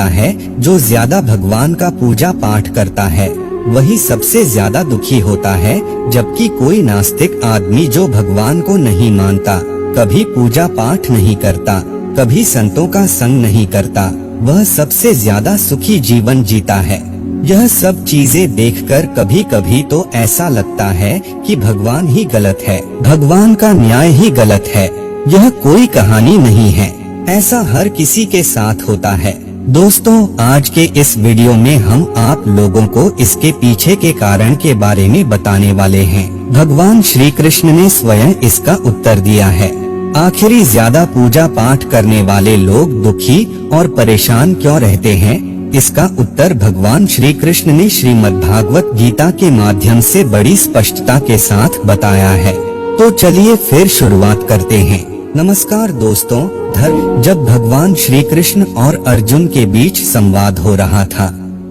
होता है जो ज्यादा भगवान का पूजा पाठ करता है वही सबसे ज्यादा दुखी होता है, जबकि कोई नास्तिक आदमी जो भगवान को नहीं मानता, कभी पूजा पाठ नहीं करता, कभी संतों का संग नहीं करता, वह सबसे ज्यादा सुखी जीवन जीता है। यह सब चीजें देखकर कभी कभी तो ऐसा लगता है कि भगवान ही गलत है, भगवान का न्याय ही गलत है। यह कोई कहानी नहीं है, ऐसा हर किसी के साथ होता है। दोस्तों, आज के इस वीडियो में हम आप लोगों को इसके पीछे के कारण के बारे में बताने वाले हैं। भगवान श्री कृष्ण ने स्वयं इसका उत्तर दिया है। आखिरी ज्यादा पूजा पाठ करने वाले लोग दुखी और परेशान क्यों रहते हैं? इसका उत्तर भगवान श्री कृष्ण ने श्रीमद्भागवत गीता के माध्यम से बड़ी स्पष्टता के साथ बताया है। तो चलिए फिर शुरुआत करते हैं। नमस्कार दोस्तों, जब भगवान श्री कृष्ण और अर्जुन के बीच संवाद हो रहा था,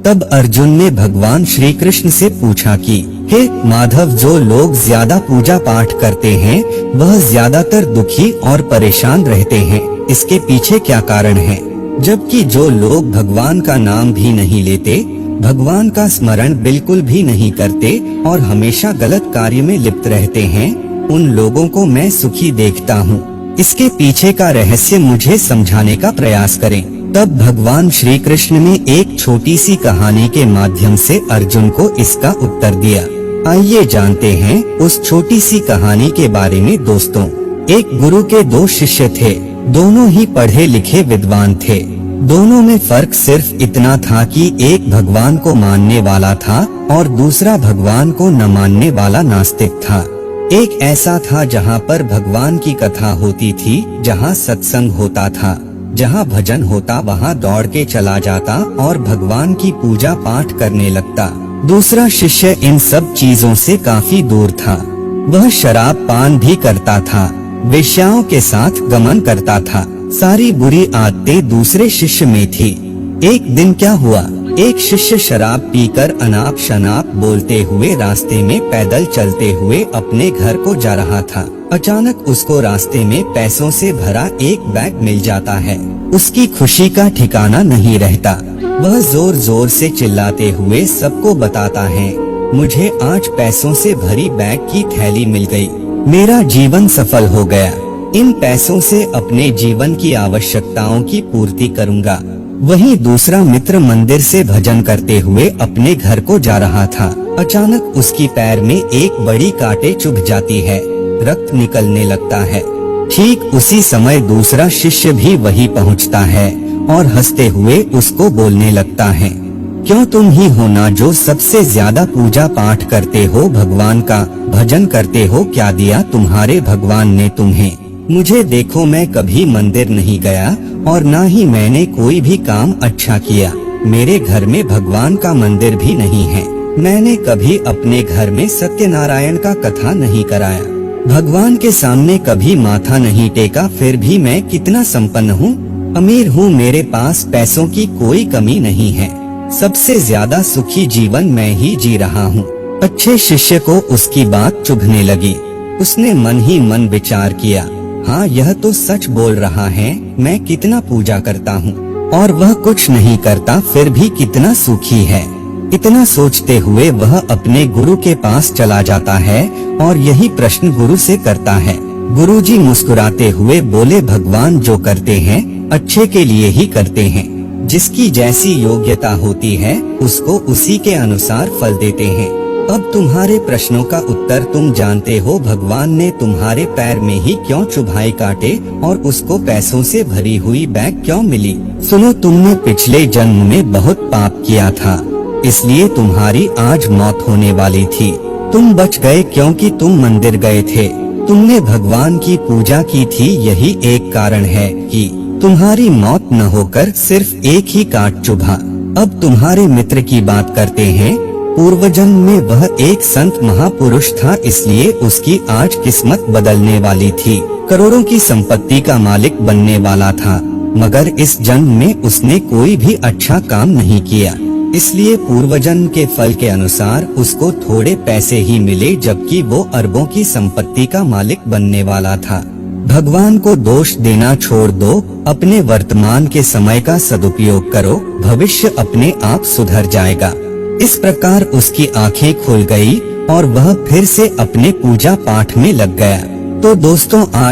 तब अर्जुन ने भगवान श्री कृष्ण से पूछा कि हे माधव, जो लोग ज्यादा पूजा पाठ करते हैं वह ज्यादातर दुखी और परेशान रहते हैं, इसके पीछे क्या कारण है? जबकि जो लोग भगवान का नाम भी नहीं लेते, भगवान का स्मरण बिल्कुल भी नहीं करते और हमेशा गलत कार्य में लिप्त रहते हैं, उन लोगों को मैं सुखी देखता हूँ। इसके पीछे का रहस्य मुझे समझाने का प्रयास करें। तब भगवान श्री कृष्ण ने एक छोटी सी कहानी के माध्यम से अर्जुन को इसका उत्तर दिया। आइए जानते हैं उस छोटी सी कहानी के बारे में। दोस्तों, एक गुरु के दो शिष्य थे, दोनों ही पढ़े लिखे विद्वान थे। दोनों में फर्क सिर्फ इतना था कि एक भगवान को मानने वाला था और दूसरा भगवान को न मानने वाला नास्तिक था। एक ऐसा था जहाँ पर भगवान की कथा होती थी, जहाँ सत्संग होता था, जहाँ भजन होता वहाँ दौड़ के चला जाता और भगवान की पूजा पाठ करने लगता। दूसरा शिष्य इन सब चीजों से काफी दूर था। वह शराब पान भी करता था, वेश्याओं के साथ गमन करता था। सारी बुरी आदतें दूसरे शिष्य में थी। एक दिन क्या हुआ, एक शिष्य शराब पीकर अनाप शनाप बोलते हुए रास्ते में पैदल चलते हुए अपने घर को जा रहा था। अचानक उसको रास्ते में पैसों से भरा एक बैग मिल जाता है। उसकी खुशी का ठिकाना नहीं रहता। वह जोर जोर से चिल्लाते हुए सबको बताता है, मुझे आज पैसों से भरी बैग की थैली मिल गई, मेरा जीवन सफल हो गया। इन पैसों से अपने जीवन की आवश्यकताओं की पूर्ति करूँगा। वहीं दूसरा मित्र मंदिर से भजन करते हुए अपने घर को जा रहा था। अचानक उसकी पैर में एक बड़ी कांटे चुभ जाती है, रक्त निकलने लगता है। ठीक उसी समय दूसरा शिष्य भी वहीं पहुंचता है और हंसते हुए उसको बोलने लगता है, क्यों तुम ही हो ना जो सबसे ज्यादा पूजा पाठ करते हो, भगवान का भजन करते हो, क्या दिया तुम्हारे भगवान ने तुम्हें? मुझे देखो, मैं कभी मंदिर नहीं गया और ना ही मैंने कोई भी काम अच्छा किया। मेरे घर में भगवान का मंदिर भी नहीं है। मैंने कभी अपने घर में सत्यनारायण का कथा नहीं कराया, भगवान के सामने कभी माथा नहीं टेका। फिर भी मैं कितना संपन्न हूँ, अमीर हूँ, मेरे पास पैसों की कोई कमी नहीं है। सबसे ज्यादा सुखी जीवन मैं ही जी रहा हूँ। अच्छे शिष्य को उसकी बात चुभने लगी। उसने मन ही मन विचार किया, हाँ यह तो सच बोल रहा है, मैं कितना पूजा करता हूँ और वह कुछ नहीं करता, फिर भी कितना सुखी है। इतना सोचते हुए वह अपने गुरु के पास चला जाता है और यही प्रश्न गुरु से करता है। गुरुजी मुस्कुराते हुए बोले, भगवान जो करते हैं अच्छे के लिए ही करते हैं। जिसकी जैसी योग्यता होती है उसको उसी के अनुसार फल देते हैं। अब तुम्हारे प्रश्नों का उत्तर तुम जानते हो। भगवान ने तुम्हारे पैर में ही क्यों चुभाए कांटे और उसको पैसों से भरी हुई बैग क्यों मिली? सुनो, तुमने पिछले जन्म में बहुत पाप किया था, इसलिए तुम्हारी आज मौत होने वाली थी। तुम बच गए क्योंकि तुम मंदिर गए थे, तुमने भगवान की पूजा की थी। यही एक कारण है कि तुम्हारी मौत न होकर सिर्फ एक ही कांट चुभा। अब तुम्हारे मित्र की बात करते हैं। पूर्वजन्म में वह एक संत महापुरुष था, इसलिए उसकी आज किस्मत बदलने वाली थी। करोड़ों की संपत्ति का मालिक बनने वाला था, मगर इस जन्म में उसने कोई भी अच्छा काम नहीं किया, इसलिए पूर्वजन्म के फल के अनुसार उसको थोड़े पैसे ही मिले, जबकि वो अरबों की संपत्ति का मालिक बनने वाला था। भगवान को दोष देना छोड़ दो, अपने वर्तमान के समय का सदुपयोग करो, भविष्य अपने आप सुधर जाएगा। इस प्रकार उसकी आंखें खुल गई और वह फिर से अपने पूजा पाठ में लग गया। तो दोस्तों, आज